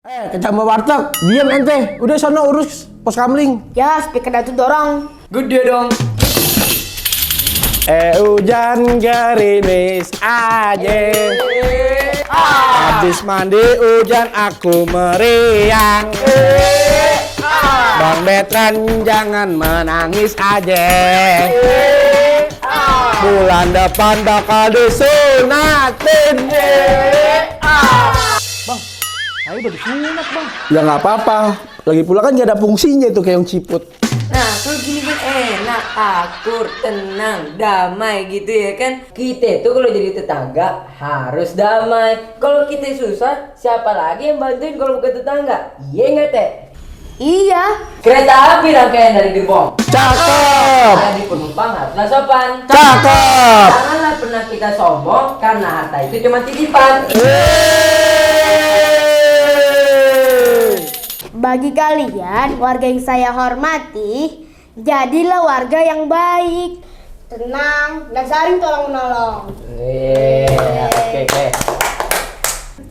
Kecamatan warteg, diam ente. Udah sono urus pos kamling. Ya, speaker itu dorong. Gede dong. Hujan gerimis aja. Habis mandi hujan aku meriang. Bang Betran jangan menangis aja. Bulan depan bakal disunatin. Bang, saya udah disunat bang. Ya nggak apa-apa. Lagi pula kan gak ada fungsinya tuh kayak yang ciput. Nah, kalau gini kan enak, akur, tenang, damai gitu ya kan. Kita tuh kalau jadi tetangga harus damai. Kalau kita susah, siapa lagi yang bantuin kalau bukan tetangga? Iya nggak teh? Iya. Kereta api rangkaian dari gerbong. Cakep. Tadi penumpang haruslah sopan. Cakep. Janganlah pernah kita sombong karena harta itu cuma titipan. Bagi kalian, warga yang saya hormati, jadilah warga yang baik, tenang, dan saling tolong-menolong. Oke.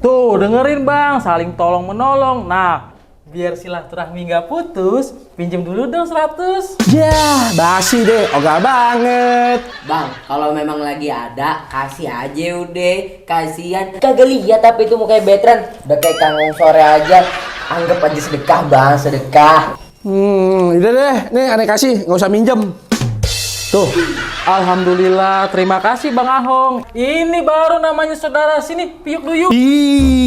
Tuh dengerin bang, saling tolong menolong. Nah, biar silaturahmi nggak putus, pinjem dulu dong 100. Ya, basi deh, ogah banget. Bang, kalau memang lagi ada, kasih aja udah. Kasihan. Kagak lihat tapi itu mukanya Betran. Udah kayak kangkung sore aja. Anggap aja sedekah bang, sedekah. Udah deh, nih aneh kasih, nggak usah minjem. Tuh, Alhamdulillah, terima kasih bang Ahong. Ini baru namanya saudara, sini piuk duyuk. ih.